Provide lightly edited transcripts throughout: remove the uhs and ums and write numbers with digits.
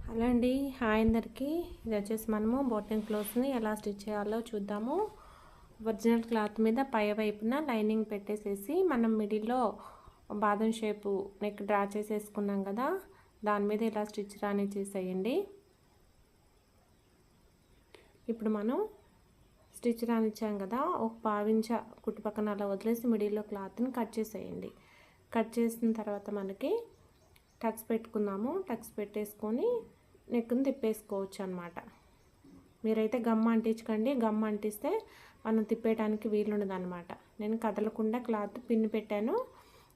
Hello అండి, hi అందరికీ. ఇది వచ్చేసి మనము బోటింగ్ క్లోత్స్ని ఎలా స్టిచ్ చేయాలో చూద్దాము. ఒరిజినల్ క్లాత్ మీద పై వైపున లైనింగ్ పెట్టేసేసి మనం మిడిల్లో బాదం షేపు నెక్ డ్రా చేసేసుకున్నాం కదా, దాని మీద ఇలా స్టిచ్ రాని చేసేయండి. ఇప్పుడు మనం స్టిచ్ రానిచ్చాం కదా, ఒక పావించ కుట్టు పక్కన అలా వదిలేసి మిడిల్లో క్లాత్ని కట్ చేసేయండి. కట్ చేసిన తర్వాత మనకి టక్స్ పెట్టుకుందాము. టక్స్ పెట్టేసుకొని నెక్ని తిప్పేసుకోవచ్చు అన్నమాట. మీరైతే గమ్ అంటించకండి, గమ్ అంటిస్తే మనం తిప్పేయడానికి వీలుండదు అనమాట. నేను కదలకుండా క్లాత్ పిన్ పెట్టాను.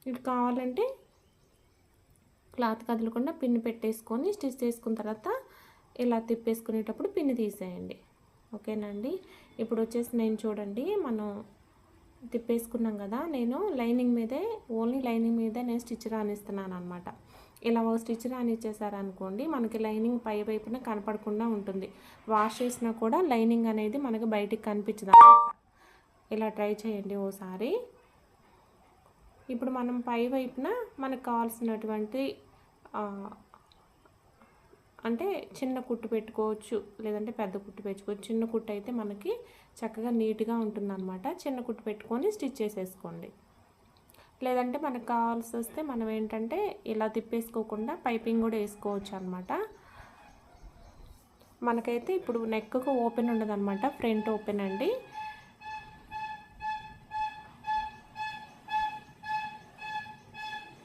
ఇది కావాలంటే క్లాత్ కదలకుండా పిన్ పెట్టేసుకొని స్టిచ్ చేసుకున్న తర్వాత ఇలా తిప్పేసుకునేటప్పుడు పిన్ తీసేయండి. ఓకేనండి. ఇప్పుడు వచ్చేసి నేను చూడండి, మనం తిప్పేసుకున్నాం కదా, నేను లైనింగ్ మీదే ఓన్లీ లైనింగ్ మీదే నేను స్టిచ్ రానిస్తున్నాను అనమాట. ఇలా ఒక స్టిచ్ రానిచ్చేసారనుకోండి, మనకి లైనింగ్ పై వైపున కనపడకుండా ఉంటుంది. వాష్ చేసినా కూడా లైనింగ్ అనేది మనకి బయటికి కనిపించదు అనమాట. ఇలా ట్రై చేయండి ఓసారి. ఇప్పుడు మనం పై వైపున మనకు కావాల్సినటువంటి అంటే చిన్న కుట్టు పెట్టుకోవచ్చు, లేదంటే పెద్ద కుట్టు పెట్టుకోవచ్చు. చిన్న కుట్టు అయితే మనకి చక్కగా నీట్గా ఉంటుందన్నమాట. చిన్న కుట్టు పెట్టుకొని స్టిచ్ చేసేసుకోండి. లేదంటే మనకు కావాల్సి వస్తే మనం ఏంటంటే ఇలా తిప్పేసుకోకుండా పైపింగ్ కూడా వేసుకోవచ్చు అనమాట. మనకైతే ఇప్పుడు నెక్కు ఓపెన్ ఉండదు అనమాట, ఫ్రంట్ ఓపెన్ అండి.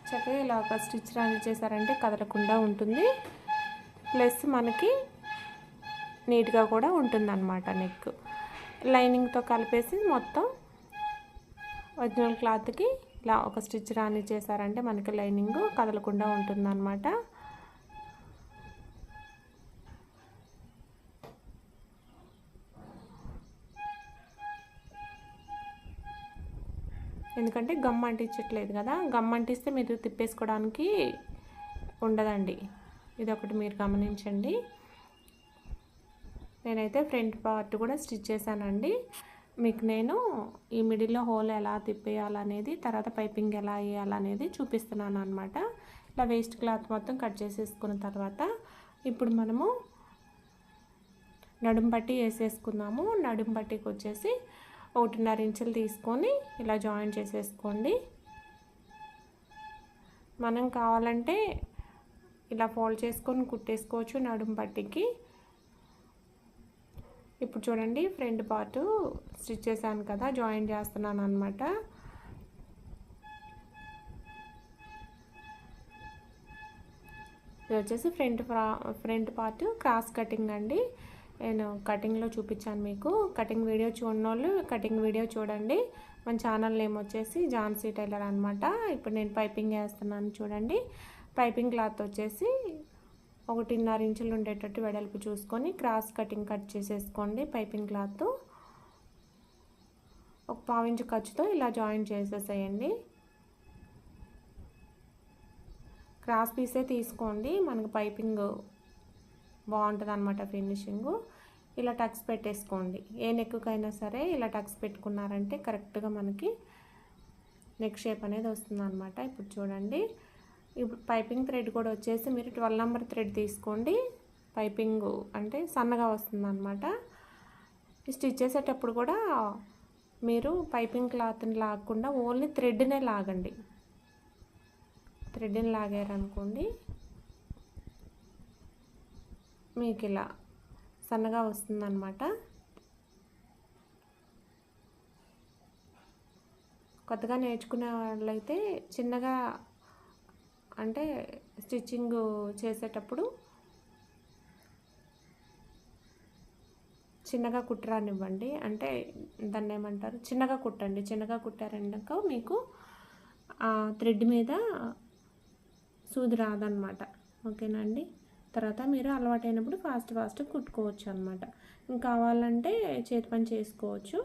చక్కగా ఇలా ఒక స్టిచ్ రాని చేశారంటే కదలకుండా ఉంటుంది, ప్లస్ మనకి నీట్గా కూడా ఉంటుందన్నమాట. నెక్ లైనింగ్తో కలిపేసి మొత్తం ఒరిజినల్ క్లాత్కి ఇలా ఒక స్టిచ్ రాని చేశారంటే మనకి లైనింగ్ కదలకుండా ఉంటుందన్నమాట. ఎందుకంటే గమ్ అంటించట్లేదు కదా, గమ్ అంటిస్తే మీరు తిప్పేసుకోవడానికి ఉండదండి. ఇదొకటి మీరు గమనించండి. నేనైతే ఫ్రంట్ పార్ట్ కూడా స్టిచ్ చేశానండి. మీకు నేను ఈ మిడిల్లో హోల్ ఎలా తిప్పేయాలనేది, తర్వాత పైపింగ్ ఎలా వేయాలనేది చూపిస్తున్నాను అనమాట. ఇలా వేస్ట్ క్లాత్ మొత్తం కట్ చేసేసుకున్న తర్వాత ఇప్పుడు మనము నడుం పట్టి వేసేసుకుందాము. నడుం పట్టికి వచ్చేసి 1.5 ఇంచులు తీసుకొని ఇలా జాయిన్ చేసేసుకోండి. మనం కావాలంటే ఇలా ఫోల్డ్ చేసుకొని కుట్టేసుకోవచ్చు నడుం పట్టికి. ఇప్పుడు చూడండి, ఫ్రంట్ పార్ట్ స్టిచ్ చేశాను కదా, జాయిన్ చేస్తున్నాను అనమాట. ఇది వచ్చేసి ఫ్రంట్ పార్ట్ క్రాస్ కటింగ్ అండి. నేను కటింగ్లో చూపించాను మీకు. కటింగ్ వీడియో చూడని వాళ్ళు కటింగ్ వీడియో చూడండి. మన ఛానల్ నేమ్ వచ్చేసి ఝాన్సీ టైలర్ అనమాట. ఇప్పుడు నేను పైపింగ్ వేస్తున్నాను చూడండి. పైపింగ్ క్లాత్ వచ్చేసి 1.5 ఇంచులు ఉండేటట్టు వెడల్పు చూసుకొని క్రాస్ కటింగ్ కట్ చేసేసుకోండి. పైపింగ్ క్లాత్ ఒక 1/4 ఇంచు ఖర్చుతో ఇలా జాయిన్ చేసేసేయండి. క్రాస్ పీసే తీసుకోండి, మనకు పైపింగ్ బాగుంటుంది అనమాట ఫినిషింగ్. ఇలా టక్స్ పెట్టేసుకోండి. ఏ నెక్కుకైనా సరే ఇలా టక్స్ పెట్టుకున్నారంటే కరెక్ట్గా మనకి నెక్ షేప్ అనేది వస్తుంది అనమాట. ఇప్పుడు చూడండి, ఇప్పుడు పైపింగ్ థ్రెడ్ కూడా వచ్చేసి మీరు 12 నెంబర్ థ్రెడ్ తీసుకోండి. పైపింగ్ అంటే సన్నగా వస్తుంది అనమాట. స్టిచ్ చేసేటప్పుడు కూడా మీరు పైపింగ్ క్లాత్ని లాగకుండా ఓన్లీ థ్రెడ్నే లాగండి. థ్రెడ్ని లాగారనుకోండి మీకు ఇలా సన్నగా వస్తుందన్నమాట. కొత్తగా నేర్చుకునే వాళ్ళైతే చిన్నగా అంటే స్టిచ్చింగ్ చేసేటప్పుడు చిన్నగా కుట్టరానివ్వండి. అంటే దాన్ని ఏమంటారు, చిన్నగా కుట్టండి. చిన్నగా కుట్టారన్నాక మీకు థ్రెడ్ మీద సూది రాదనమాట. ఓకేనండి. తర్వాత మీరు అలవాటైనప్పుడు ఫాస్ట్ కుట్టుకోవచ్చు అనమాట. ఇంకా కావాలంటే చేతి పని చేసుకోవచ్చు,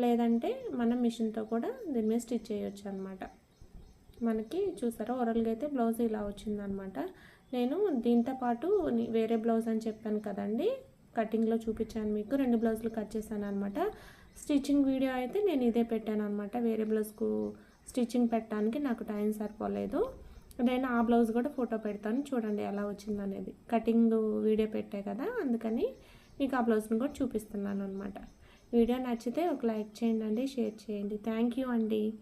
లేదంటే మనం మిషన్తో కూడా దీని మీద స్టిచ్ చేయొచ్చు అనమాట. మనకి చూసారా, ఓవరాల్గా అయితే బ్లౌజ్ ఇలా వచ్చిందనమాట. నేను దీంతో పాటు వేరే బ్లౌజ్ అని చెప్పాను కదండి, కటింగ్లో చూపించాను మీకు. 2 బ్లౌజులు కట్ చేశాను అనమాట. స్టిచ్చింగ్ వీడియో అయితే నేను ఇదే పెట్టాను అనమాట. వేరే బ్లౌజ్కు స్టిచ్చింగ్ పెట్టడానికి నాకు టైం సరిపోలేదు. నేను ఆ బ్లౌజ్ కూడా ఫోటో పెడతాను, చూడండి ఎలా వచ్చిందనేది. కటింగ్ వీడియో పెట్టే కదా, అందుకని మీకు ఆ బ్లౌజ్ని కూడా చూపిస్తున్నాను అనమాట. వీడియో నచ్చితే ఒక లైక్ చేయండి, షేర్ చేయండి. థ్యాంక్ యూ అండి.